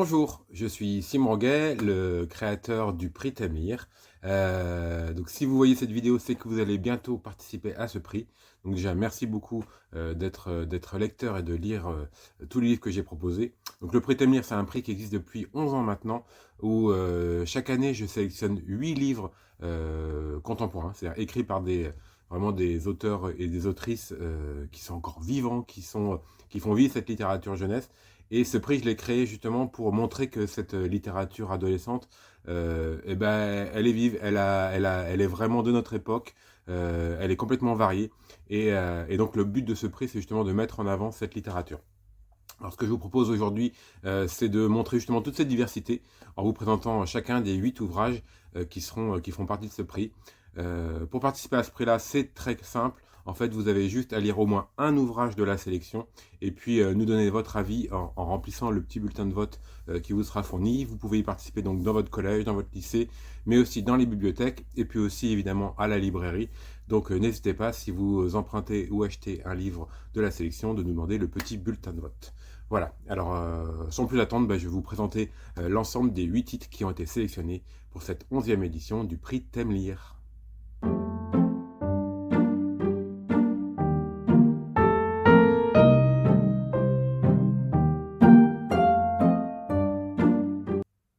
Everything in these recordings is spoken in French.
Bonjour, je suis Simon Roguet, le créateur du prix Temlir. Donc si vous voyez cette vidéo, c'est que vous allez bientôt participer à ce prix. Donc déjà, merci beaucoup d'être lecteur et de lire tous les livres que j'ai proposés. Donc le prix Temlir, c'est un prix qui existe depuis 11 ans maintenant, où chaque année, je sélectionne 8 livres contemporains, c'est-à-dire écrits par vraiment des auteurs et des autrices qui sont encore vivants, qui font vivre cette littérature jeunesse. Et ce prix, je l'ai créé justement pour montrer que cette littérature adolescente, eh ben, elle est vive, elle est vraiment de notre époque, elle est complètement variée. Et donc le but de ce prix, c'est justement de mettre en avant cette littérature. Alors ce que je vous propose aujourd'hui, c'est de montrer justement toute cette diversité en vous présentant chacun des 8 ouvrages qui font partie de ce prix. Pour participer à ce prix-là, c'est très simple. En fait, vous avez juste à lire au moins un ouvrage de la sélection et puis nous donner votre avis en remplissant le petit bulletin de vote qui vous sera fourni. Vous pouvez y participer donc dans votre collège, dans votre lycée, mais aussi dans les bibliothèques et puis aussi évidemment à la librairie. Donc n'hésitez pas, si vous empruntez ou achetez un livre de la sélection, de nous demander le petit bulletin de vote. Voilà, alors sans plus attendre, je vais vous présenter l'ensemble des 8 titres qui ont été sélectionnés pour cette 11e édition du prix Temlir.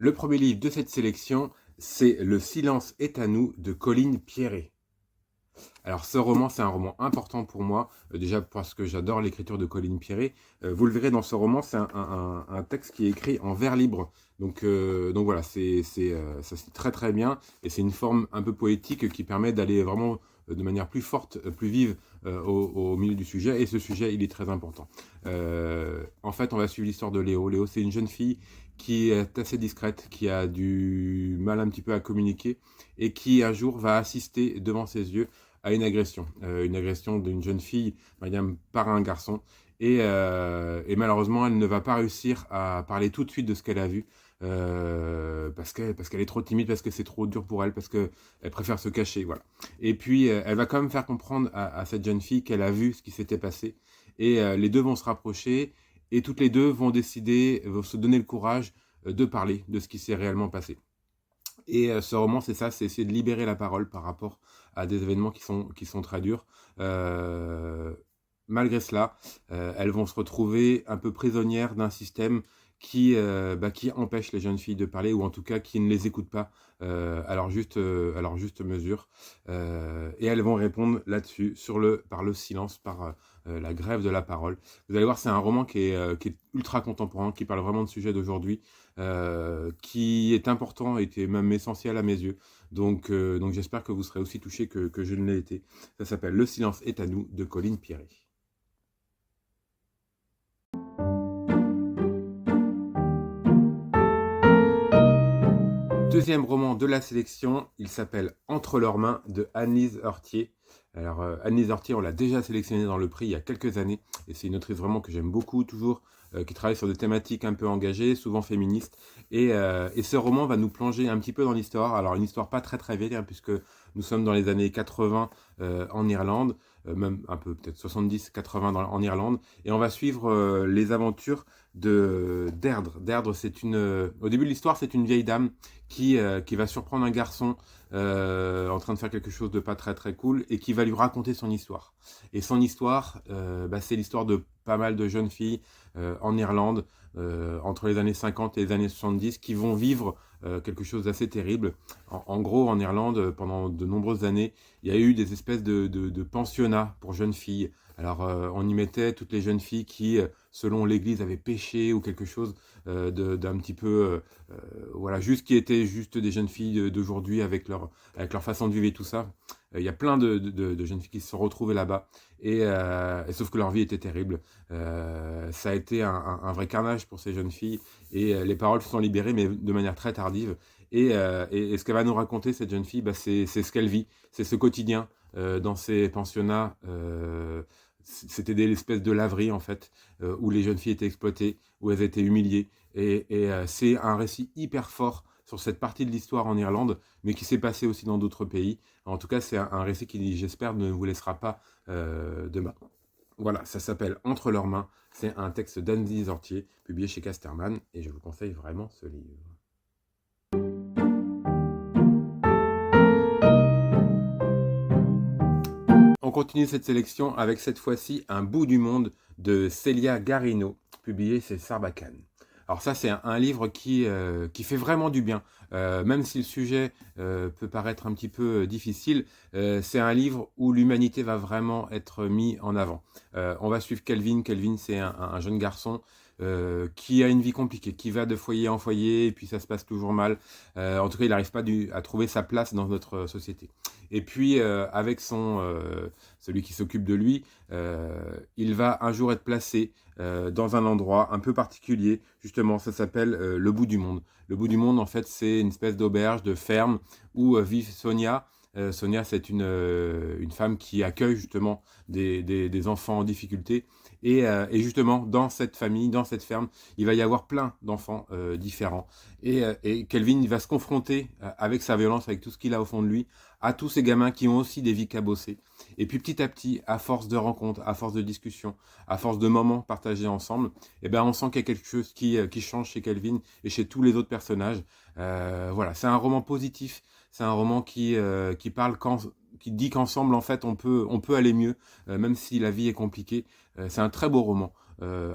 Le premier livre de cette sélection, c'est Le silence est à nous de Colline Pierret. Alors ce roman, c'est un roman important pour moi, déjà parce que j'adore l'écriture de Colline Pierret. Vous le verrez dans ce roman, c'est un texte qui est écrit en vers libre. Donc voilà, ça se lit très très bien, et c'est une forme un peu poétique qui permet d'aller vraiment de manière plus forte, plus vive au milieu du sujet, et ce sujet, il est très important. En fait, on va suivre l'histoire de Léo. Léo, c'est une jeune fille qui est assez discrète, qui a du mal un petit peu à communiquer, et qui un jour va assister devant ses yeux à une agression d'une jeune fille par un garçon. Et malheureusement, elle ne va pas réussir à parler tout de suite de ce qu'elle a vu, parce qu'elle est trop timide, parce que c'est trop dur pour elle, parce qu'elle préfère se cacher. Voilà. Et puis, elle va quand même faire comprendre à cette jeune fille qu'elle a vu ce qui s'était passé. Et les deux vont se rapprocher, et toutes les deux vont vont se donner le courage de parler de ce qui s'est réellement passé. Et ce roman, c'est ça, c'est essayer de libérer la parole par rapport à des événements qui sont très durs. Malgré cela, elles vont se retrouver un peu prisonnières d'un système qui empêche les jeunes filles de parler, ou en tout cas qui ne les écoute pas à leur juste mesure. Et elles vont répondre là-dessus par le silence, par la grève de la parole. Vous allez voir, c'est un roman qui est ultra contemporain, qui parle vraiment de sujets d'aujourd'hui, qui est important et qui est même essentiel à mes yeux. Donc j'espère que vous serez aussi touchés que je ne l'ai été. Ça s'appelle Le silence est à nous de Colline Pierret. Deuxième roman de la sélection, il s'appelle Entre leurs mains de Anne-Lise Heurtier. Alors Anne-Lise Heurtier, on l'a déjà sélectionnée dans le prix il y a quelques années, et c'est une autrice vraiment que j'aime beaucoup, toujours, qui travaille sur des thématiques un peu engagées, souvent féministes. Et ce roman va nous plonger un petit peu dans l'histoire. Alors une histoire pas très très vieille, puisque nous sommes dans les années 80 en Irlande, même un peu peut-être 70-80 en Irlande, et on va suivre les aventures de Deirdre. Deirdre, au début de l'histoire, c'est une vieille dame qui va surprendre un garçon en train de faire quelque chose de pas très très cool, et qui va lui raconter son histoire. Et son histoire, c'est l'histoire de pas mal de jeunes filles en Irlande, entre les années 50 et les années 70, qui vont vivre quelque chose d'assez terrible. En gros, en Irlande, pendant de nombreuses années, il y a eu des espèces de pensionnats pour jeunes filles. Alors, on y mettait toutes les jeunes filles qui, selon l'Église, avaient péché ou quelque chose d'un petit peu, voilà, qui étaient juste des jeunes filles d'aujourd'hui avec leur façon de vivre et tout ça. Il y a plein de jeunes filles qui se sont retrouvées là-bas, et sauf que leur vie était terrible. Ça a été un vrai carnage pour ces jeunes filles, et les paroles se sont libérées, mais de manière très tardive. Et ce qu'elle va nous raconter, cette jeune fille, c'est ce qu'elle vit, c'est ce quotidien dans ces pensionnats. C'était des espèces de laveries, en fait, où les jeunes filles étaient exploitées, où elles étaient humiliées. Et c'est un récit hyper fort sur cette partie de l'histoire en Irlande, mais qui s'est passé aussi dans d'autres pays. En tout cas, c'est un récit qui, j'espère, ne vous laissera pas demain. Voilà, ça s'appelle Entre leurs mains. C'est un texte d'Anne-Lise Hortier, publié chez Casterman, et je vous conseille vraiment ce livre. On continue cette sélection avec cette fois-ci Un bout du monde de Célia Garino, publié chez Sarbacane. Alors ça, c'est un livre qui fait vraiment du bien. Même si le sujet peut paraître un petit peu difficile, c'est un livre où l'humanité va vraiment être mise en avant. On va suivre Kelvin. Kelvin, c'est un jeune garçon qui a une vie compliquée, qui va de foyer en foyer, et puis ça se passe toujours mal. En tout cas, il n'arrive pas à trouver sa place dans notre société. Et puis, avec celui qui s'occupe de lui, il va un jour être placé dans un endroit un peu particulier. Justement, ça s'appelle le bout du monde. Le bout du monde, en fait, c'est une espèce d'auberge, de ferme, où vit Sonia. Sonia, c'est une femme qui accueille justement des enfants en difficulté. Et justement, dans cette famille, dans cette ferme, il va y avoir plein d'enfants différents. Et Kelvin, il va se confronter avec sa violence, avec tout ce qu'il a au fond de lui, à tous ces gamins qui ont aussi des vies cabossées. Et puis petit à petit, à force de rencontres, à force de discussions, à force de moments partagés ensemble, eh ben, on sent qu'il y a quelque chose qui change chez Kelvin et chez tous les autres personnages. Voilà, c'est un roman positif, c'est un roman qui parle qui dit qu'ensemble, en fait, on peut aller mieux, même si la vie est compliquée. C'est un très beau roman,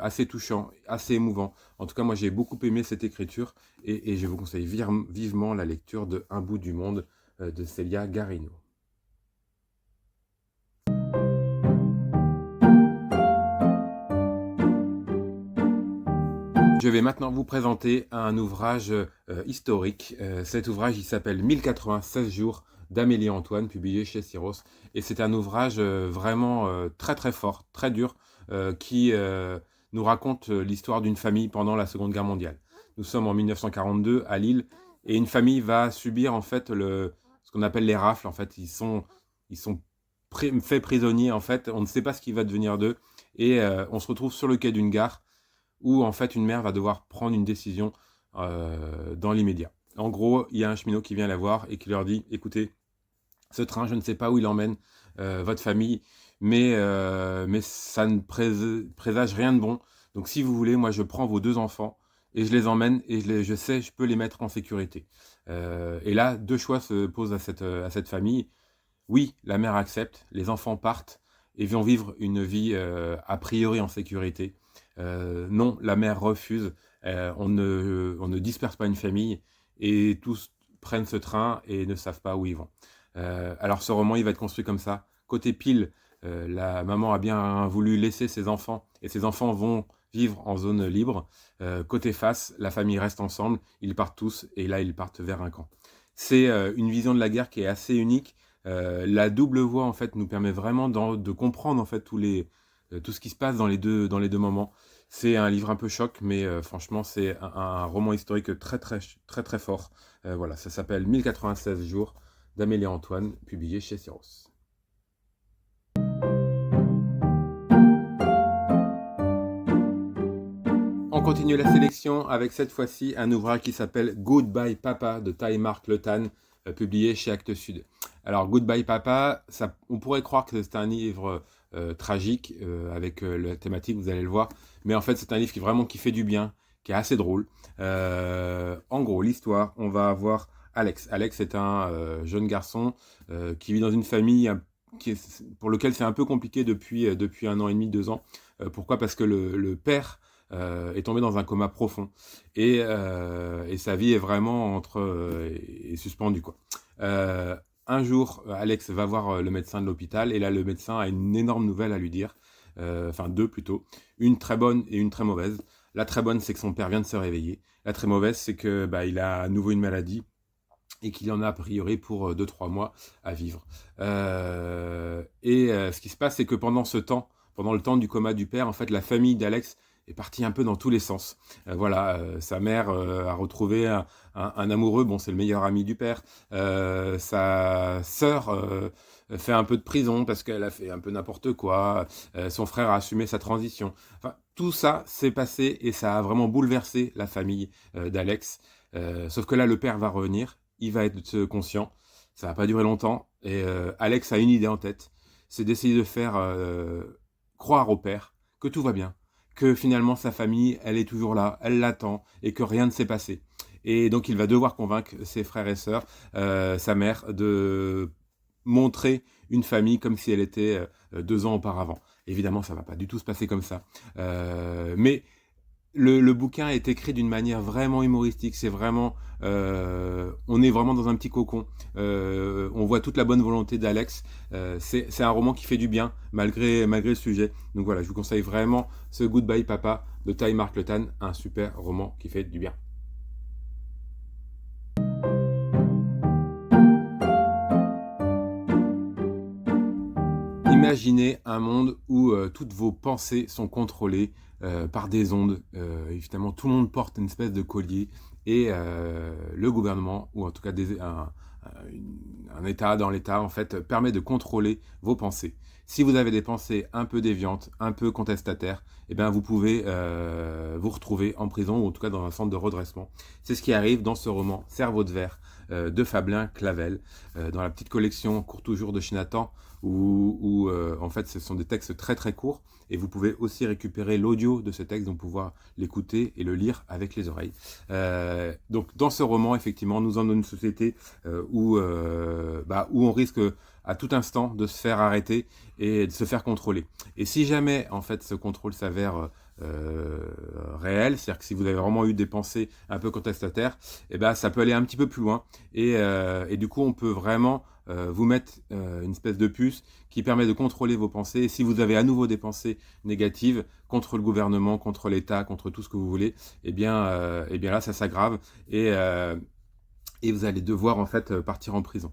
assez touchant, assez émouvant. En tout cas, moi, j'ai beaucoup aimé cette écriture et je vous conseille vivement la lecture de Un bout du monde de Célia Garino. Je vais maintenant vous présenter un ouvrage historique. Cet ouvrage, il s'appelle 1096 jours d'Amélie Antoine, publié chez Syros. Et c'est un ouvrage vraiment très très fort, très dur, qui nous raconte l'histoire d'une famille pendant la Seconde Guerre mondiale. Nous sommes en 1942 à Lille, et une famille va subir en fait ce qu'on appelle les rafles. En fait, ils sont faits prisonniers. En fait, on ne sait pas ce qui va devenir d'eux, et on se retrouve sur le quai d'une gare où en fait une mère va devoir prendre une décision dans l'immédiat. En gros, il y a un cheminot qui vient la voir et qui leur dit « Écoutez, ce train, je ne sais pas où il emmène votre famille, mais ça ne présage rien de bon. Donc si vous voulez, moi je prends vos 2 enfants et je les emmène et je sais, je peux les mettre en sécurité. » Et là, 2 choix se posent à cette famille. Oui, la mère accepte, les enfants partent et vont vivre une vie a priori en sécurité. Non, la mère refuse, on ne disperse pas une famille et tous prennent ce train et ne savent pas où ils vont. Alors ce roman, il va être construit comme ça. Côté pile, la maman a bien voulu laisser ses enfants et ses enfants vont vivre en zone libre. Côté face, la famille reste ensemble, ils partent tous et là ils partent vers un camp. C'est une vision de la guerre qui est assez unique. La double voix en fait nous permet vraiment de comprendre en fait tout ce qui se passe dans les deux moments. C'est un livre un peu choc, mais franchement c'est un roman historique très très très très fort. Voilà, ça s'appelle 1096 jours d'Amélie Antoine, publié chez Syros. On continue la sélection avec cette fois-ci un ouvrage qui s'appelle Goodbye Papa de Tai Mark Le Tan, publié chez Actes Sud. Alors Goodbye Papa, on pourrait croire que c'est un livre tragique avec la thématique, vous allez le voir, mais en fait c'est un livre qui fait du bien, qui est assez drôle. En gros, l'histoire, on va avoir Alex. Alex est un jeune garçon qui vit dans une famille pour lequel c'est un peu compliqué depuis 1 an et demi, 2 ans. Pourquoi? Parce que le père est tombé dans un coma profond et sa vie est vraiment est suspendue, quoi. Un jour, Alex va voir le médecin de l'hôpital et là le médecin a une énorme nouvelle à lui dire, enfin 2 plutôt, une très bonne et une très mauvaise. La très bonne, c'est que son père vient de se réveiller. La très mauvaise, c'est que il a à nouveau une maladie et qu'il en a a priori pour 2-3 mois à vivre. Ce qui se passe, c'est que pendant le temps du coma du père, en fait, la famille d'Alex est partie un peu dans tous les sens. Voilà, sa mère a retrouvé un amoureux, bon, c'est le meilleur ami du père. Sa sœur fait un peu de prison parce qu'elle a fait un peu n'importe quoi. Son frère a assumé sa transition. Enfin, tout ça s'est passé et ça a vraiment bouleversé la famille d'Alex. Sauf que là, le père va revenir, il va être conscient, ça va pas durer longtemps, et Alex a une idée en tête, c'est d'essayer de faire croire au père que tout va bien, que finalement sa famille, elle est toujours là, elle l'attend et que rien ne s'est passé. Et donc il va devoir convaincre ses frères et sœurs, sa mère, de montrer une famille comme si elle était 2 ans auparavant. Évidemment, ça ne va pas du tout se passer comme ça. Mais le bouquin est écrit d'une manière vraiment humoristique. C'est vraiment, on est vraiment dans un petit cocon. On voit toute la bonne volonté d'Alex. C'est un roman qui fait du bien malgré le sujet. Donc voilà, je vous conseille vraiment ce Goodbye Papa de Ty Mark Letan, un super roman qui fait du bien. Imaginez un monde où toutes vos pensées sont contrôlées par des ondes. Évidemment, tout le monde porte une espèce de collier et le gouvernement, ou en tout cas un État dans l'État, en fait, permet de contrôler vos pensées. Si vous avez des pensées un peu déviantes, un peu contestataires, eh bien, vous pouvez vous retrouver en prison ou en tout cas dans un centre de redressement. C'est ce qui arrive dans ce roman Cerveau de verre de Fabien Clavel, dans la petite collection Court toujours de chez Nathan, où en fait ce sont des textes très très courts et vous pouvez aussi récupérer l'audio de ce texte, donc pouvoir l'écouter et le lire avec les oreilles. Donc dans ce roman, effectivement, nous sommes dans une société où on risque à tout instant de se faire arrêter et de se faire contrôler. Et si jamais en fait ce contrôle s'avère réel, c'est-à-dire que si vous avez vraiment eu des pensées un peu contestataires, eh ben, ça peut aller un petit peu plus loin et du coup on peut vraiment vous mettre une espèce de puce qui permet de contrôler vos pensées. Et si vous avez à nouveau des pensées négatives contre le gouvernement, contre l'État, contre tout ce que vous voulez, eh bien là ça s'aggrave et vous allez devoir en fait partir en prison.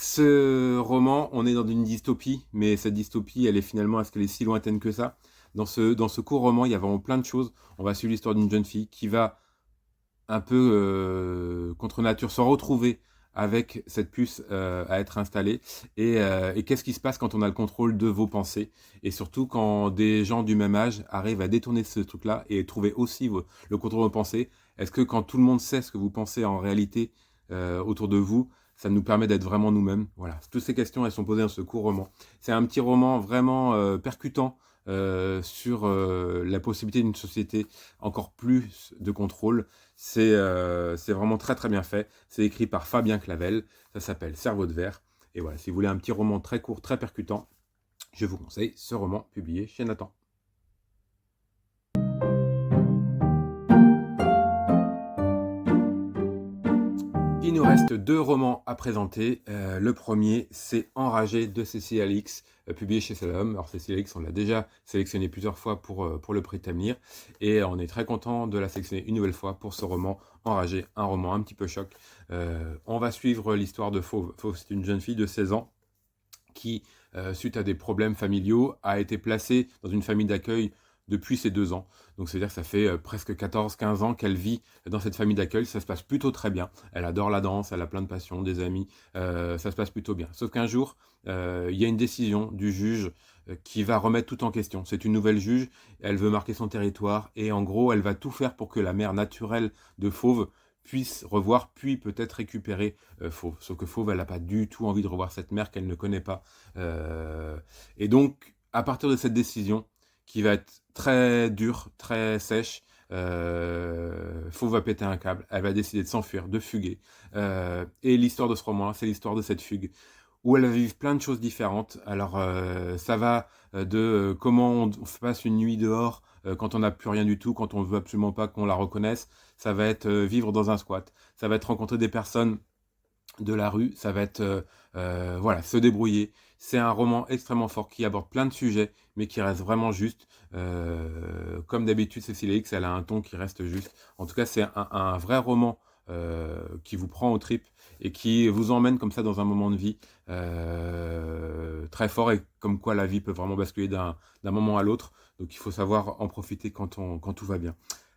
Ce roman, on est dans une dystopie, mais cette dystopie, elle est finalement, est-ce qu'elle est si lointaine que ça? Dans ce court roman, il y a vraiment plein de choses. On va suivre l'histoire d'une jeune fille qui va un peu contre nature se retrouver avec cette puce à être installée et qu'est-ce qui se passe quand on a le contrôle de vos pensées et surtout quand des gens du même âge arrivent à détourner ce truc-là et trouver aussi le contrôle de vos pensées. Est-ce que quand tout le monde sait ce que vous pensez en réalité autour de vous, ça nous permet d'être vraiment nous-mêmes? Voilà, toutes ces questions, elles sont posées dans ce court roman. C'est un petit roman vraiment percutant sur la possibilité d'une société encore plus de contrôle. C'est vraiment très très bien fait. C'est écrit par Fabien Clavel. Ça s'appelle Cerveau de verre. Et voilà, si vous voulez un petit roman très court, très percutant, je vous conseille ce roman publié chez Nathan. Il nous reste 2 romans à présenter. Le premier, c'est Enragé de Cécile Alix, publié chez Salom. Alors Cécile Alix, on l'a déjà sélectionné plusieurs fois pour le prix Tamlir. Et on est très content de la sélectionner une nouvelle fois pour ce roman Enragé, un roman un petit peu choc. On va suivre l'histoire de Fauve. Fauve, c'est une jeune fille de 16 ans qui, suite à des problèmes familiaux, a été placée dans une famille d'accueil depuis ses 2 ans. Donc c'est-à-dire que ça fait presque 14-15 ans qu'elle vit dans cette famille d'accueil. Ça se passe plutôt très bien. Elle adore la danse, elle a plein de passions, des amis. Ça se passe plutôt bien. Sauf qu'un jour, il y a une décision du juge qui va remettre tout en question. C'est une nouvelle juge, elle veut marquer son territoire et en gros, elle va tout faire pour que la mère naturelle de Fauve puisse revoir, puis peut-être récupérer Fauve. Sauf que Fauve, elle n'a pas du tout envie de revoir cette mère qu'elle ne connaît pas. Et donc, à partir de cette décision, qui va être très dure, très sèche, Fauve va péter un câble, elle va décider de s'enfuir, de fuguer. Et l'histoire de ce roman, c'est l'histoire de cette fugue, où elle va vivre plein de choses différentes. Alors, ça va de comment on passe une nuit dehors quand on n'a plus rien du tout, quand on ne veut absolument pas qu'on la reconnaisse. Ça va être vivre dans un squat. Ça va être rencontrer des personnes de la rue. Ça va être voilà, se débrouiller. C'est un roman extrêmement fort qui aborde plein de sujets, mais qui reste vraiment juste. Comme d'habitude, Cécile X, elle a un ton qui reste juste. En tout cas, c'est un vrai roman qui vous prend aux tripes et qui vous emmène comme ça dans un moment de vie très fort et comme quoi la vie peut vraiment basculer d'un moment à l'autre. Donc il faut savoir en profiter quand tout va bien.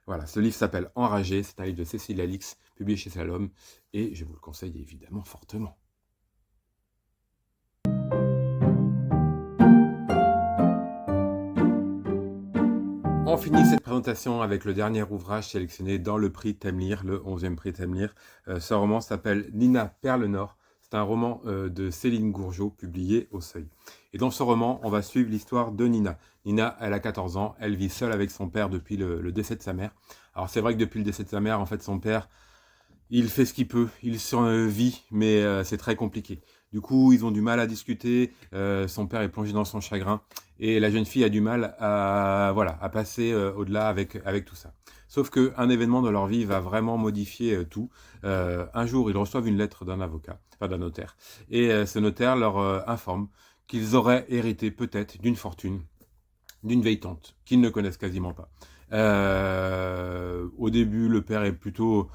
Voilà, ce livre s'appelle Enragé, c'est un livre de Cécile Alix, publié chez Salom, et je vous le conseille évidemment fortement. On finit cette présentation avec le dernier ouvrage sélectionné dans le prix Tamlir, le 11e prix Tamlir. Ce roman s'appelle Nina Perle Nord. C'est un roman de Céline Gourgeot, publié au Seuil. Et dans ce roman, on va suivre l'histoire de Nina. Nina, elle a 14 ans, elle vit seule avec son père depuis le décès de sa mère. Alors c'est vrai que depuis le décès de sa mère, en fait, son père, il fait ce qu'il peut, il survit, mais c'est très compliqué. Du coup, ils ont du mal à discuter, son père est plongé dans son chagrin, et la jeune fille a du mal à, voilà, à passer au-delà avec tout ça. Sauf qu'un événement dans leur vie va vraiment modifier tout. Un jour, ils reçoivent une lettre d'un avocat, enfin d'un notaire, et ce notaire leur informe qu'ils auraient hérité peut-être d'une fortune, d'une vieille tante, qu'ils ne connaissent quasiment pas. Au début, le père est plutôt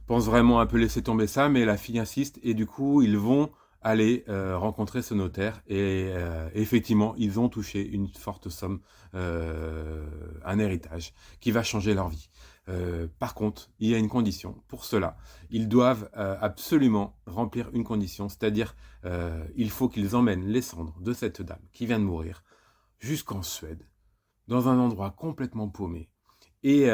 pense vraiment un peu laisser tomber ça, mais la fille insiste et du coup ils vont aller rencontrer ce notaire et effectivement ils ont touché une forte somme, un héritage qui va changer leur vie. Par contre, il y a une condition. Pour cela, ils doivent absolument remplir une condition, c'est-à-dire il faut qu'ils emmènent les cendres de cette dame qui vient de mourir jusqu'en Suède, dans un endroit complètement paumé. Et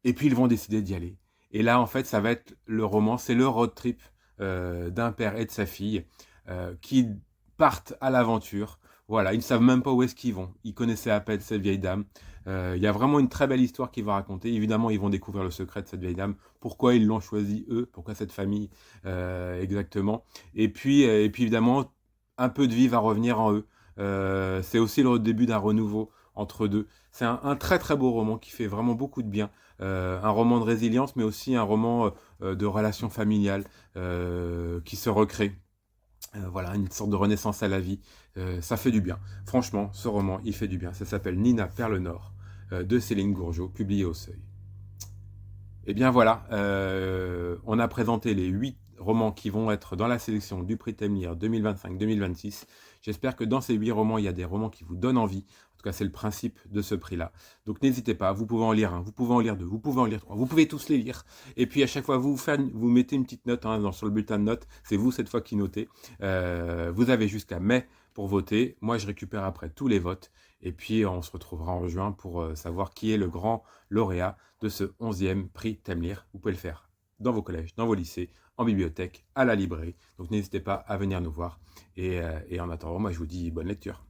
puis ils vont décider d'y aller. Et là, en fait, ça va être le roman, c'est le road trip d'un père et de sa fille qui partent à l'aventure. Voilà, ils ne savent même pas où est-ce qu'ils vont. Ils connaissaient à peine cette vieille dame. Il y a vraiment une très belle histoire qui va raconter. Évidemment, ils vont découvrir le secret de cette vieille dame. Pourquoi ils l'ont choisi eux, pourquoi cette famille exactement. Et puis évidemment, un peu de vie va revenir en eux. C'est aussi le début d'un renouveau entre deux. C'est un très très beau roman qui fait vraiment beaucoup de bien. Un roman de résilience, mais aussi un roman de relations familiales qui se recrée. Voilà, une sorte de renaissance à la vie. Ça fait du bien. Franchement, ce roman, il fait du bien. Ça s'appelle Nina Perle Nord de Céline Gourgeot, publié au Seuil. Et bien voilà, on a présenté les 8 romans qui vont être dans la sélection du prix Thème Lire 2025-2026. J'espère que dans ces 8 romans, il y a des romans qui vous donnent envie. En tout cas, c'est le principe de ce prix-là. Donc n'hésitez pas, vous pouvez en lire un, vous pouvez en lire deux, vous pouvez en lire trois, vous pouvez tous les lire. Et puis à chaque fois, vous mettez une petite note sur le bulletin de notes. C'est vous cette fois qui notez. Vous avez jusqu'à mai pour voter. Moi, je récupère après tous les votes. Et puis, on se retrouvera en juin pour savoir qui est le grand lauréat de ce 11e prix Thème Lire. Vous pouvez le faire dans vos collèges, dans vos lycées, en bibliothèque, à la librairie. Donc, n'hésitez pas à venir nous voir. Et en attendant, moi, je vous dis bonne lecture.